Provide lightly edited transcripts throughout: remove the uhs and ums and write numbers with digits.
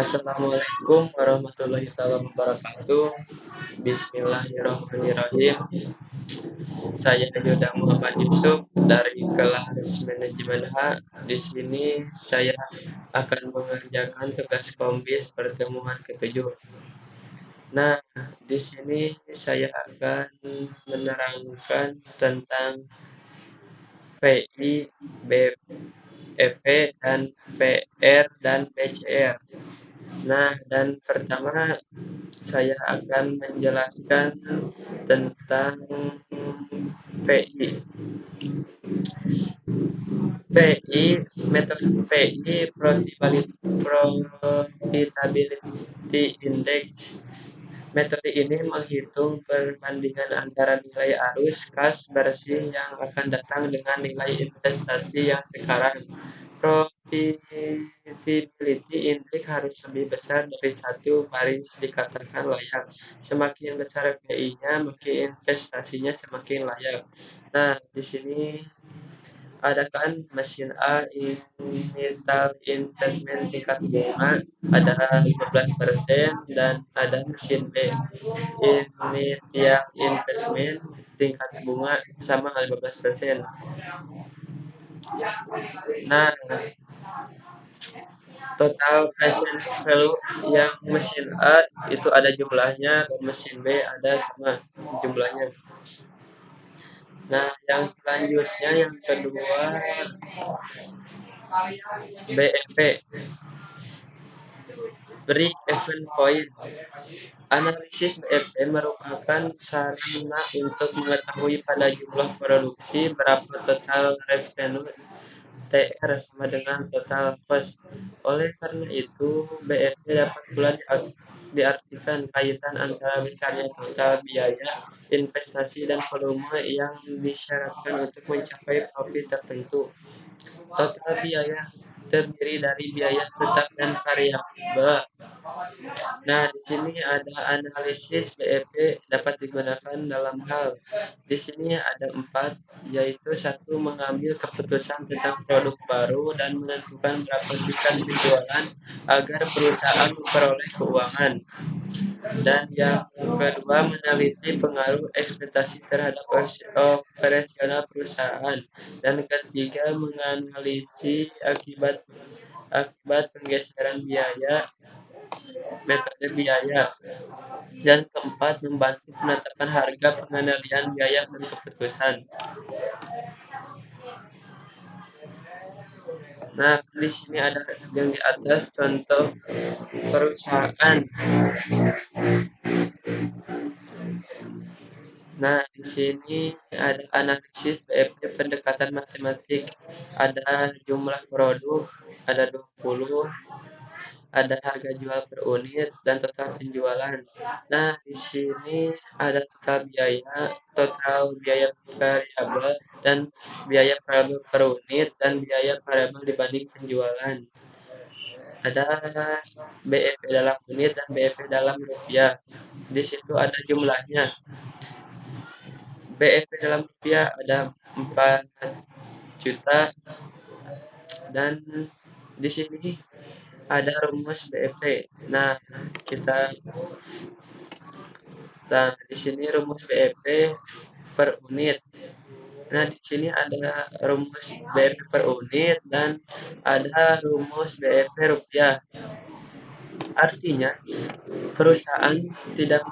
Assalamualaikum warahmatullahi wabarakatuh. Bismillahirrahmanirrahim. Saya Yuda Muhammad Yusuf dari kelas manajemen H. Di sini saya akan mengerjakan tugas kombis pertemuan ketujuh. Nah, di sini saya akan menerangkan tentang PI, BEP, dan PR dan PCR. Nah, dan pertama saya akan menjelaskan tentang PI. PI, metode PI, Profitability Index. Metode ini menghitung perbandingan antara nilai arus kas bersih yang akan datang dengan nilai investasi yang sekarang. Profitability Index harus lebih besar dari 1 baris dikatakan layak. Semakin besar PI-nya, maka investasinya semakin layak. Nah, di sini ada kan mesin A initial investment tingkat bunga ada 15% dan ada mesin B initial investment tingkat bunga sama 15%. Nah, total present value yang mesin A itu ada jumlahnya dan mesin B ada sama jumlahnya. Nah, yang selanjutnya yang kedua BEP, Break Even Point. Analisis BEP merupakan sarana untuk mengetahui pada jumlah produksi berapa total revenue TR sama dengan total cost. Oleh karena itu, BEP dapat pula diartikan kaitan antara besarnya total biaya investasi dan volume yang disyaratkan untuk mencapai profit tertentu. Total biaya terdiri dari biaya tetap dan variabel. Nah, di sini ada analisis BEP dapat digunakan dalam hal. Di sini ada 4, yaitu 1. Mengambil keputusan tentang produk baru dan menentukan berapa tingkat penjualan agar perusahaan memperoleh keuangan. Dan yang kedua, meneliti pengaruh ekspektasi terhadap operasional perusahaan. Dan ketiga, menganalisis akibat penggeseran biaya, metode biaya. Dan keempat, membantu penetapan harga, pengendalian biaya, dan keputusan. Nah, di sini ada yang di atas contoh perusahaan. Nah, di sini ada analisis BEP pendekatan matematik. Ada jumlah produk, ada 20, ada harga jual per unit dan total penjualan. Nah, di sini ada total biaya variabel dan biaya variabel per unit dan biaya variabel dibanding penjualan. Ada BEP dalam unit dan BEP dalam rupiah. Di situ ada jumlahnya. BEP dalam rupiah ada 4 juta dan di sini ada rumus BEP. Nah, di sini rumus BEP per unit. Nah, di sini ada rumus BEP per unit dan ada rumus BEP rupiah. Artinya perusahaan tidak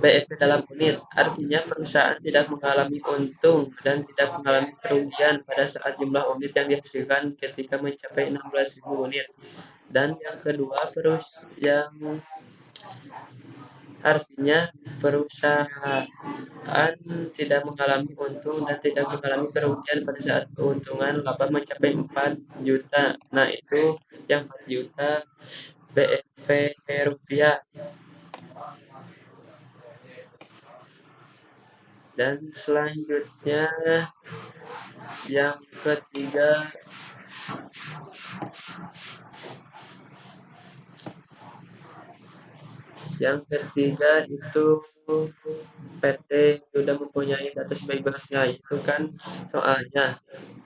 BEP dalam unit, artinya perusahaan tidak mengalami untung dan tidak mengalami kerugian pada saat jumlah unit yang dihasilkan ketika mencapai 16.000 unit. Dan yang kedua, artinya perusahaan tidak mengalami untung dan tidak mengalami kerugian pada saat keuntungan laba mencapai 4 juta. Nah, itu yang 4 juta BEP rupiah. Dan selanjutnya yang ketiga itu PT sudah mempunyai data sebagai berikutnya. Itu kan soalnya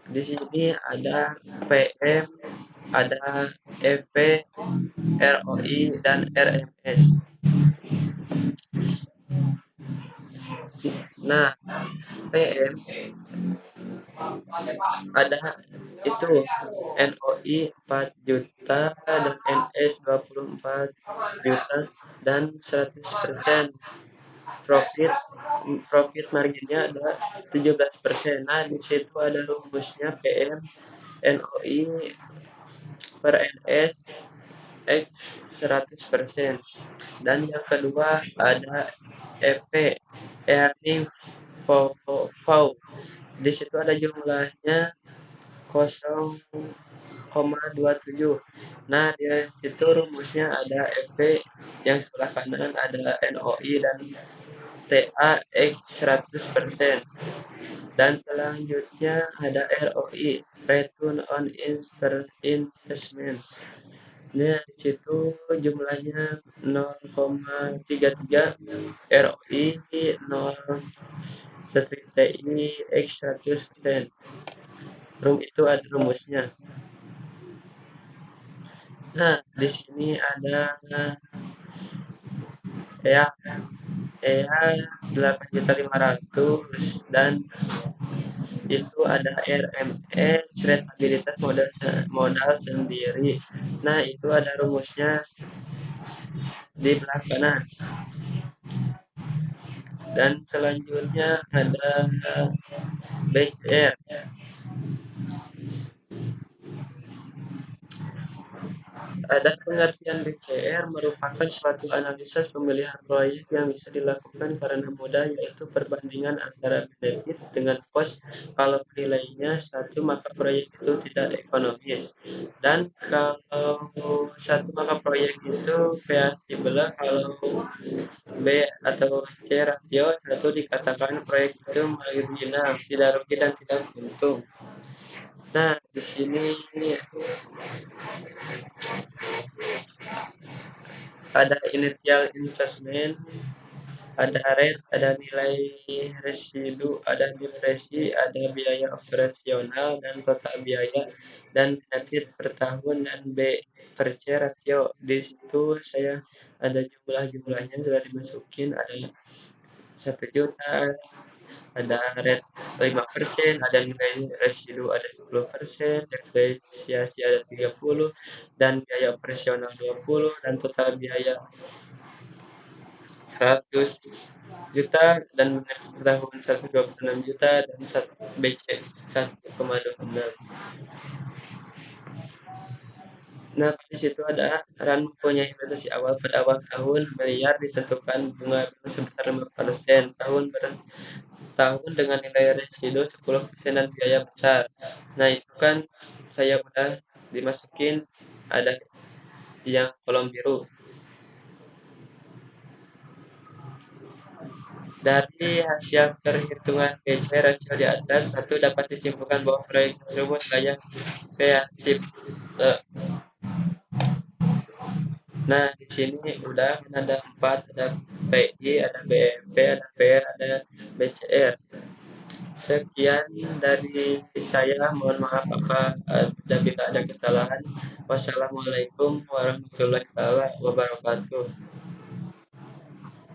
di sini ada PM, ada EP, ROI, dan RMS. Nah, PM ada itu NOI 4 juta dan NS 24 juta dan 100% profit profit marginnya ada 17%. Nah, di situ ada rumusnya PM NOI per NS X 100%. Dan yang kedua ada EP earning FOW. Di situ ada jumlahnya 0,27. Nah, di situ rumusnya ada EP yang sebelah kanan ada NOI dan TA X 100%. Dan selanjutnya ada ROI, Return on Investment. Nah, di situ jumlahnya 0,33, ROI 0, strip TI X 100%. Itu ada rumusnya. Nah, di sini ada ya 8.500.000 dan itu ada RMS rentabilitas modal sendiri. Nah, itu ada rumusnya di belah kanan. Dan selanjutnya ada BCR. Ada pengertian BCR merupakan suatu analisa pemilihan proyek yang bisa dilakukan karena modal, yaitu perbandingan antara benefit dengan cost. Kalau nilainya 1 maka proyek itu tidak ekonomis, dan kalau 1 maka proyek itu feasible. Kalau B atau C ratio 1 dikatakan proyek itu marginal, tidak rugi dan tidak untung. Nah, di sini ada initial investment, ada rate, ada nilai residu, ada depresi, ada biaya operasional dan total biaya, dan benefit per tahun, dan B per C ratio. Di situ saya ada jumlahnya sudah dimasukin, ada 1 juta, ada rate 5%, ada nilai residu ada 10%, depresiasi ada 30, dan biaya operasional 20, dan total biaya 100 juta, dan benefit per tahun 126 juta, dan BC 1,26. Nah, di situ ada RAN mempunyai investasi awal pada awal tahun miliar ditentukan bunga sebesar 5%, tahun dengan nilai residu 10% dan biaya besar. Nah, itu kan saya udah dimasukin, ada yang kolom biru. Dari hasil perhitungan BC rasio di atas, 1 dapat disimpulkan bahwa proyek tersebut layak feasible. Nah, di sini udah ada 4, ada PI, ada BMP, ada PR, ada BCR. Sekian dari saya, mohon maaf apabila ada kesalahan. Wassalamualaikum warahmatullahi wabarakatuh.